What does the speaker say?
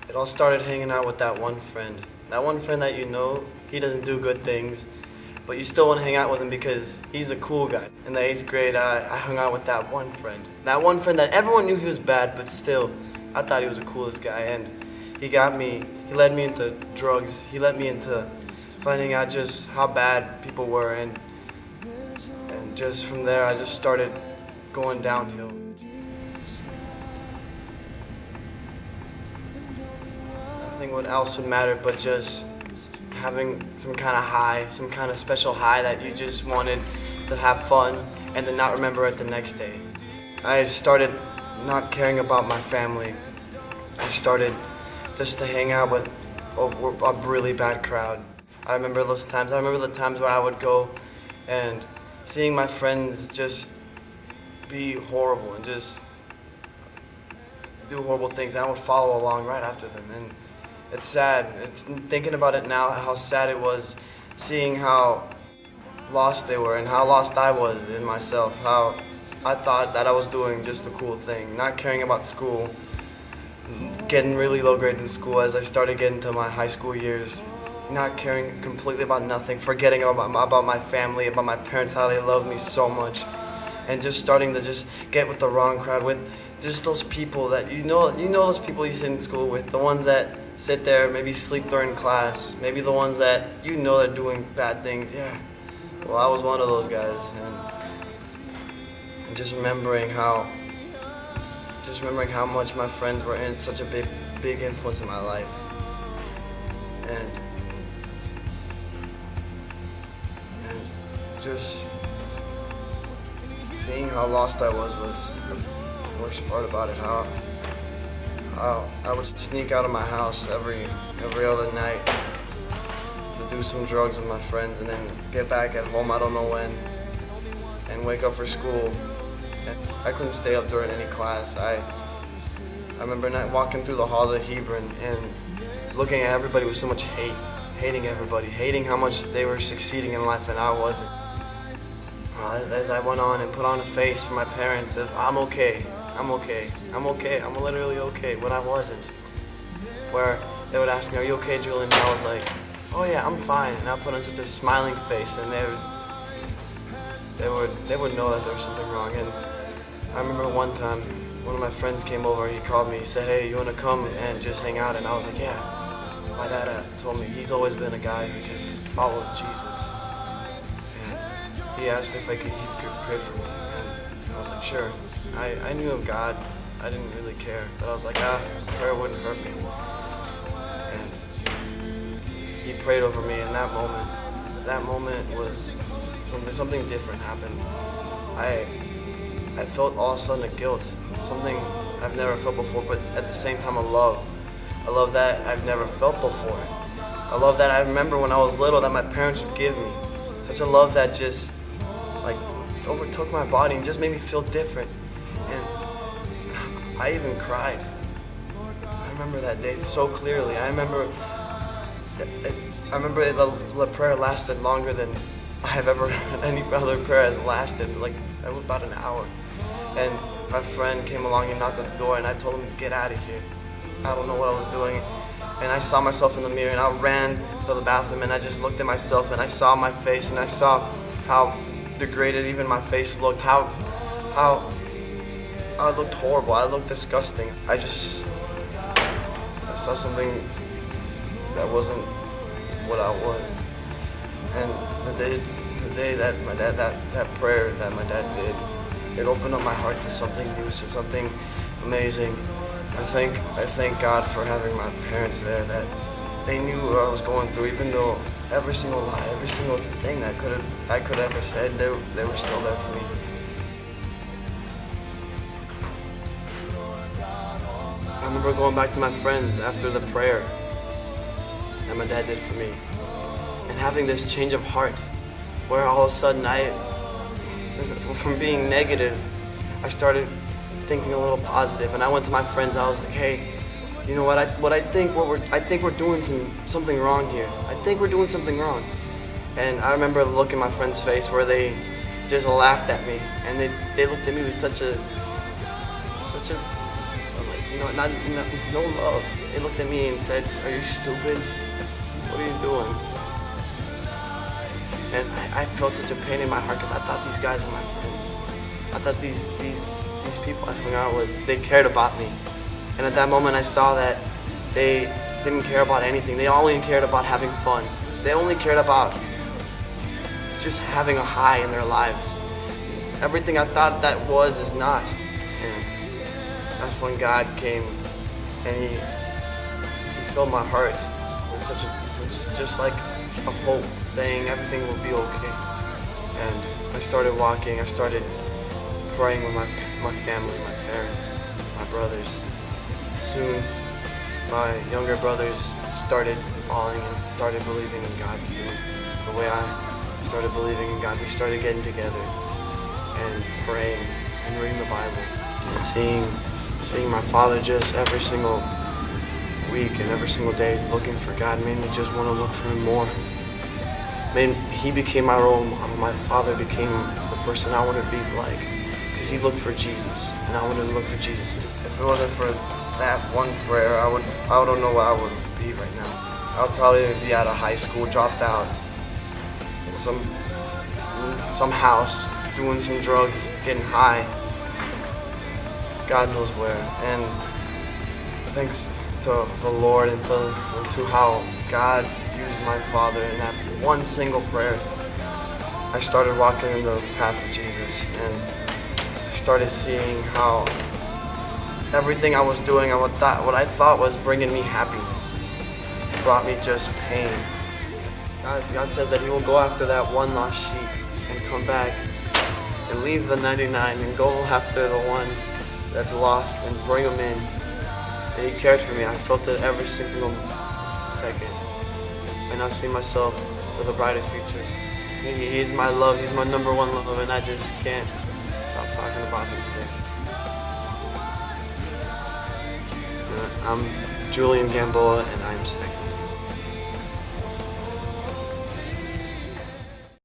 It all started hanging out with that one friend. That one friend that you know, he doesn't do good things, but you still want to hang out with him because he's a cool guy. In the 8th grade, I hung out with that one friend. That one friend that everyone knew he was bad, but still, I thought he was the coolest guy. And he led me into drugs. He led me into finding out just how bad people were. And just from there, I just started going downhill. Nothing what else would matter but just having some kind of high, some kind of special high that you just wanted to have fun and then not remember it the next day. I started not caring about my family. I started just to hang out with a really bad crowd. I remember those times. I remember the times where I would go and seeing my friends just be horrible and just do horrible things, and I would follow along right after them. And it's sad. It's thinking about it now, how sad it was, seeing how lost they were and how lost I was in myself, how I thought that I was doing just a cool thing, not caring about school, getting really low grades in school as I started getting to my high school years, not caring completely about nothing, forgetting about my family, about my parents, how they loved me so much, and just starting to just get with the wrong crowd, with just those people that you know those people you sit in school with, the ones that sit there, maybe sleep during class, maybe the ones that you know they're doing bad things. Yeah, well, I was one of those guys, and just remembering how much my friends were in such a big influence in my life, and just seeing how lost I was the worst part about it. How I would sneak out of my house every other night to do some drugs with my friends, and then get back at home I don't know when, and wake up for school. And I couldn't stay up during any class. I remember walking through the halls of Hebron and looking at everybody with so much hate, hating everybody, hating how much they were succeeding in life and I wasn't. As I went on and put on a face for my parents that I'm okay, I'm literally okay, when I wasn't. Where they would ask me, "Are you okay, Julian?" And I was like, "Oh yeah, I'm fine." And I put on such a smiling face, and they would know that there was something wrong. And I remember one time, one of my friends came over, he called me, he said, "Hey, you wanna come and just hang out?" And I was like, "Yeah." My dad told me he's always been a guy who just follows Jesus. And he asked if he could pray for me, and I was like, "Sure." I knew of God. I didn't really care, but I was like, prayer wouldn't hurt me. And he prayed over me, and that moment was something different happened. I felt all of a sudden a guilt, something I've never felt before, but at the same time a love that I've never felt before. A love that I remember when I was little that my parents would give me. Such a love that just like overtook my body and just made me feel different. And I even cried. I remember that day so clearly. I remember the prayer lasted longer than any other prayer has lasted. Like, that was about an hour. And my friend came along and knocked on the door, and I told him to get out of here. I don't know what I was doing. And I saw myself in the mirror, and I ran to the bathroom, and I just looked at myself, and I saw my face, and I saw how degraded even my face looked, how I looked horrible, I looked disgusting. I saw something that wasn't what I was. And the day that my dad, that prayer that my dad did, it opened up my heart to something new, to something amazing. I thank God for having my parents there, that they knew what I was going through, even though every single lie, every single thing I could ever said, they were still there for me. I remember going back to my friends after the prayer that my dad did for me, and having this change of heart, where all of a sudden from being negative, I started thinking a little positive, and I went to my friends. I was like, "Hey, you know what? I think we're doing something wrong here. I think we're doing something wrong." And I remember the look in my friend's face where they just laughed at me, and they looked at me with such a no love. They looked at me and said, "Are you stupid? What are you doing?" And I felt such a pain in my heart because I thought these guys were my friends. I thought these people I hung out with, they cared about me. And at that moment I saw that they didn't care about anything. They only cared about having fun. They only cared about just having a high in their lives. Everything I thought that was is not. And that's when God came and he filled my heart with just like a hope, saying everything will be okay. And I started walking, I started praying with my family, my parents, my brothers. Soon, my younger brothers started falling and started believing in God too. The way I started believing in God, we started getting together and praying and reading the Bible and seeing my father just every single week and every single day looking for God made me just want to look for him more. He became my role model. My father became the person I wanted to be like, because he looked for Jesus, and I wanted to look for Jesus too. If it wasn't for that one prayer, I don't know what I would be right now. I would probably be out of high school, dropped out, in some house, doing some drugs, getting high. God knows where. And thanks to the Lord and to how God used my father in that one single prayer, I started walking in the path of Jesus, and I started seeing how everything I was doing, what I thought was bringing me happiness, brought me just pain. God says that he will go after that one lost sheep and come back and leave the 99 and go after the one that's lost and bring him in. And he cared for me. I felt it every single second. And I see myself with a brighter future. He's my love. He's my number one love, and I just can't stop talking about him today. I'm Julian Gamboa, and I'm second.